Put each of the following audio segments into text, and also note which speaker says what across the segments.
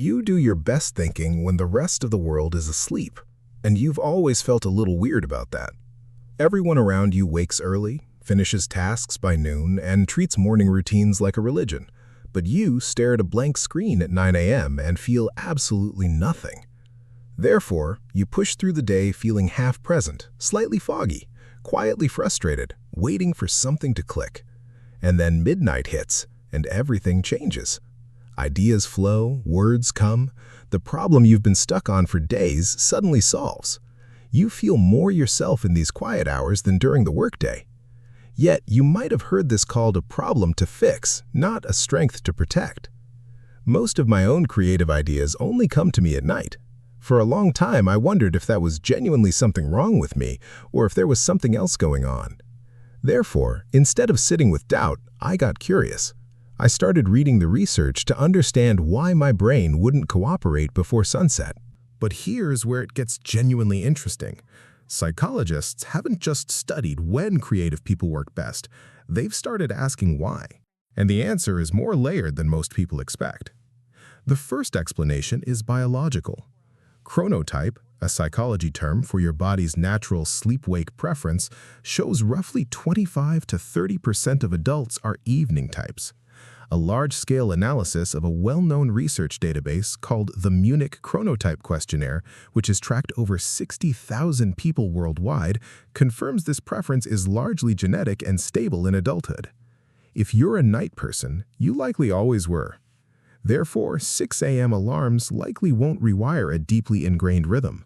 Speaker 1: You do your best thinking when the rest of the world is asleep, and you've always felt a little weird about that. Everyone around you wakes early, finishes tasks by noon, and treats morning routines like a religion. But you stare at a blank screen at 9 a.m. and feel absolutely nothing. Therefore, you push through the day feeling half-present, slightly foggy, quietly frustrated, waiting for something to click. And then midnight hits, and everything changes. Ideas flow, words come. The problem you've been stuck on for days suddenly solves. You feel more yourself in these quiet hours than during the workday. Yet, you might have heard this called a problem to fix, not a strength to protect. Most of my own creative ideas only come to me at night. For a long time, I wondered if that was genuinely something wrong with me, or if there was something else going on. Therefore, instead of sitting with doubt, I got curious. I started reading the research to understand why my brain wouldn't cooperate before sunset. But here's where it gets genuinely interesting. Psychologists haven't just studied when creative people work best, they've started asking why. And the answer is more layered than most people expect. The first explanation is biological. Chronotype, a psychology term for your body's natural sleep-wake preference, shows roughly 25 to 30% of adults are evening types. A large-scale analysis of a well-known research database called the Munich Chronotype Questionnaire, which has tracked over 60,000 people worldwide, confirms this preference is largely genetic and stable in adulthood. If you're a night person, you likely always were. Therefore, 6 a.m. alarms likely won't rewire a deeply ingrained rhythm.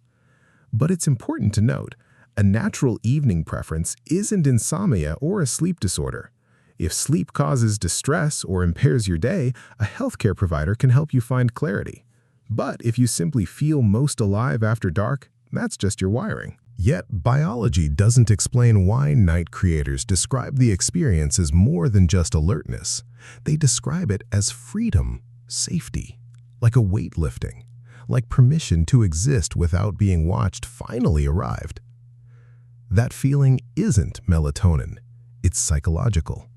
Speaker 1: But it's important to note, a natural evening preference isn't insomnia or a sleep disorder. If sleep causes distress or impairs your day, a healthcare provider can help you find clarity. But if you simply feel most alive after dark, that's just your wiring. Yet, biology doesn't explain why night creators describe the experience as more than just alertness. They describe it as freedom, safety, like a weightlifting, like permission to exist without being watched finally arrived. That feeling isn't melatonin, it's psychological.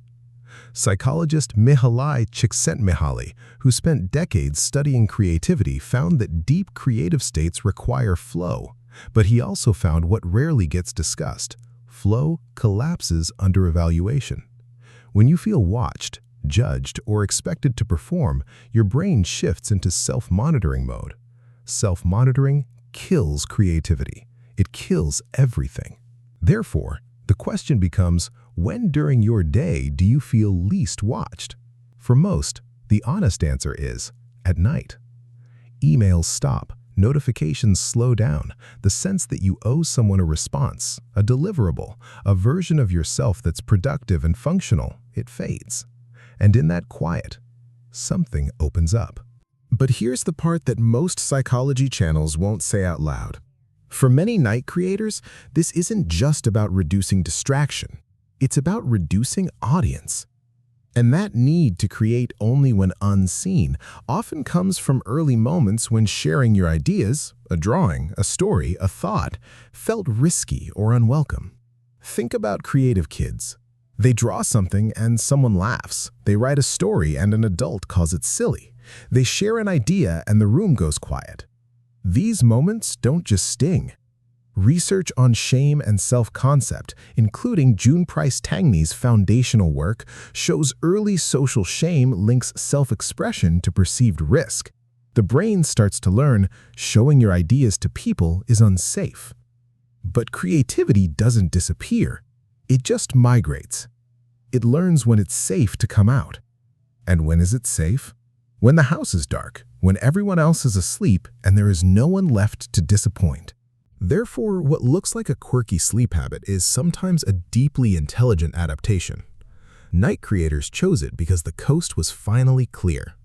Speaker 1: Psychologist Mihaly Csikszentmihalyi, who spent decades studying creativity, found that deep creative states require flow, but he also found what rarely gets discussed. Flow collapses under evaluation. When you feel watched, judged, or expected to perform, your brain shifts into self-monitoring mode. Self-monitoring kills creativity. It kills everything. Therefore, the question becomes, when during your day do you feel least watched? For most, the honest answer is, at night. Emails stop, notifications slow down, the sense that you owe someone a response, a deliverable, a version of yourself that's productive and functional, it fades. And in that quiet, something opens up. But here's the part that most psychology channels won't say out loud. For many night creators, this isn't just about reducing distraction. It's about reducing audience. And that need to create only when unseen often comes from early moments when sharing your ideas, a drawing, a story, a thought, felt risky or unwelcome. Think about creative kids. They draw something and someone laughs. They write a story and an adult calls it silly. They share an idea and the room goes quiet. These moments don't just sting. Research on shame and self-concept, including June Price Tangney's foundational work, shows early social shame links self-expression to perceived risk. The brain starts to learn showing your ideas to people is unsafe. But creativity doesn't disappear. It just migrates. It learns when it's safe to come out. And when is it safe? When the house is dark, when everyone else is asleep and there is no one left to disappoint. Therefore, what looks like a quirky sleep habit is sometimes a deeply intelligent adaptation. Night creators chose it because the coast was finally clear.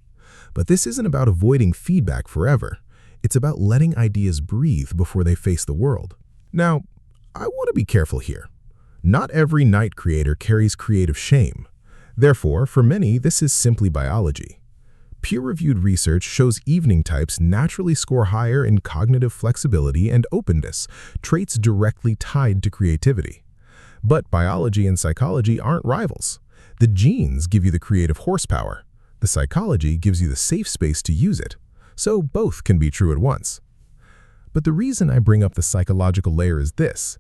Speaker 1: But this isn't about avoiding feedback forever. It's about letting ideas breathe before they face the world. Now, I want to be careful here. Not every night creator carries creative shame. Therefore, for many, this is simply biology. Peer-reviewed research shows evening types naturally score higher in cognitive flexibility and openness, traits directly tied to creativity. But biology and psychology aren't rivals. The genes give you the creative horsepower. The psychology gives you the safe space to use it. so both can be true at once. But the reason I bring up the psychological layer is this.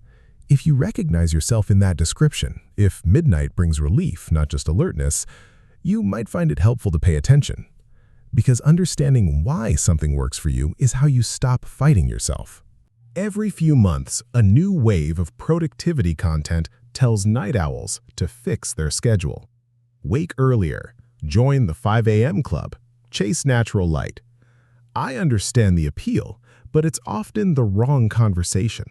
Speaker 1: If you recognize yourself in that description, if midnight brings relief, not just alertness, you might find it helpful to pay attention. Because understanding why something works for you is how you stop fighting yourself. Every few months, a new wave of productivity content tells night owls to fix their schedule. Wake earlier, join the 5 a.m. club, chase natural light. I understand the appeal, but it's often the wrong conversation.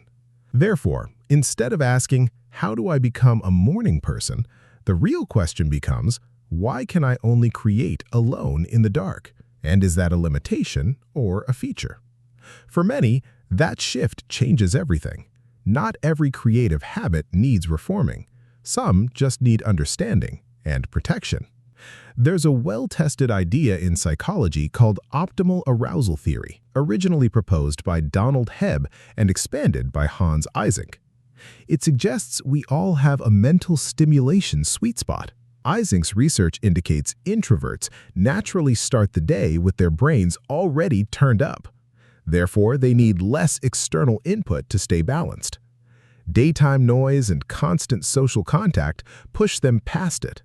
Speaker 1: Therefore, instead of asking, how do I become a morning person, the real question becomes, why can I only create alone in the dark? And is that a limitation or a feature? For many, that shift changes everything. Not every creative habit needs reforming. Some just need understanding and protection. There's a well-tested idea in psychology called optimal arousal theory, originally proposed by Donald Hebb and expanded by Hans Eysenck. It suggests we all have a mental stimulation sweet spot. Eysenck's research indicates introverts naturally start the day with their brains already turned up. Therefore, they need less external input to stay balanced. Daytime noise and constant social contact push them past it.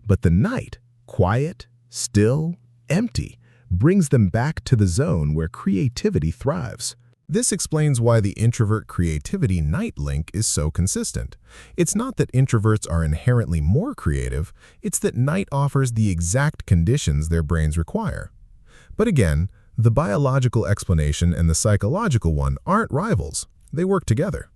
Speaker 1: But the night, quiet, still, empty, brings them back to the zone where creativity thrives. This explains why the introvert creativity night link is so consistent. It's not that introverts are inherently more creative, it's that night offers the exact conditions their brains require. But again, the biological explanation and the psychological one aren't rivals. They work together.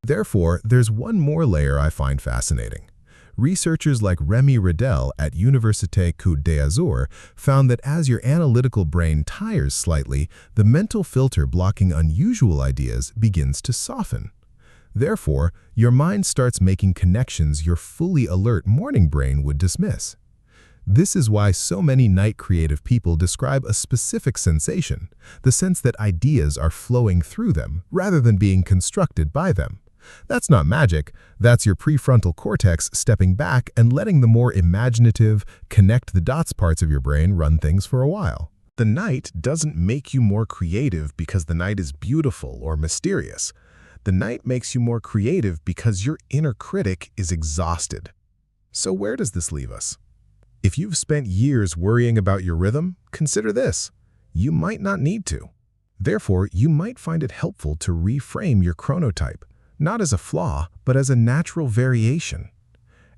Speaker 1: Therefore, there's one more layer I find fascinating. Researchers like Remy Riddell at Université Côte d'Azur found that as your analytical brain tires slightly, the mental filter blocking unusual ideas begins to soften. Therefore, your mind starts making connections your fully alert morning brain would dismiss. This is why so many night creative people describe a specific sensation, the sense that ideas are flowing through them rather than being constructed by them. That's not magic, that's your prefrontal cortex stepping back and letting the more imaginative, connect-the-dots parts of your brain run things for a while. The night doesn't make you more creative because the night is beautiful or mysterious. The night makes you more creative because your inner critic is exhausted. So where does this leave us? If you've spent years worrying about your rhythm, consider this. You might not need to. Therefore, you might find it helpful to reframe your chronotype, not as a flaw, but as a natural variation.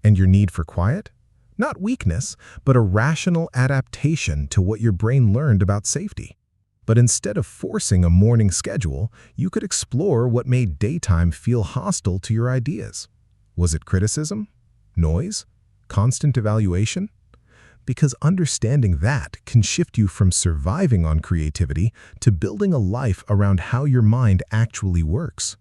Speaker 1: And your need for quiet? Not weakness, but a rational adaptation to what your brain learned about safety. But instead of forcing a morning schedule, you could explore what made daytime feel hostile to your ideas. Was it criticism? Noise? Constant evaluation? Because understanding that can shift you from surviving on creativity to building a life around how your mind actually works.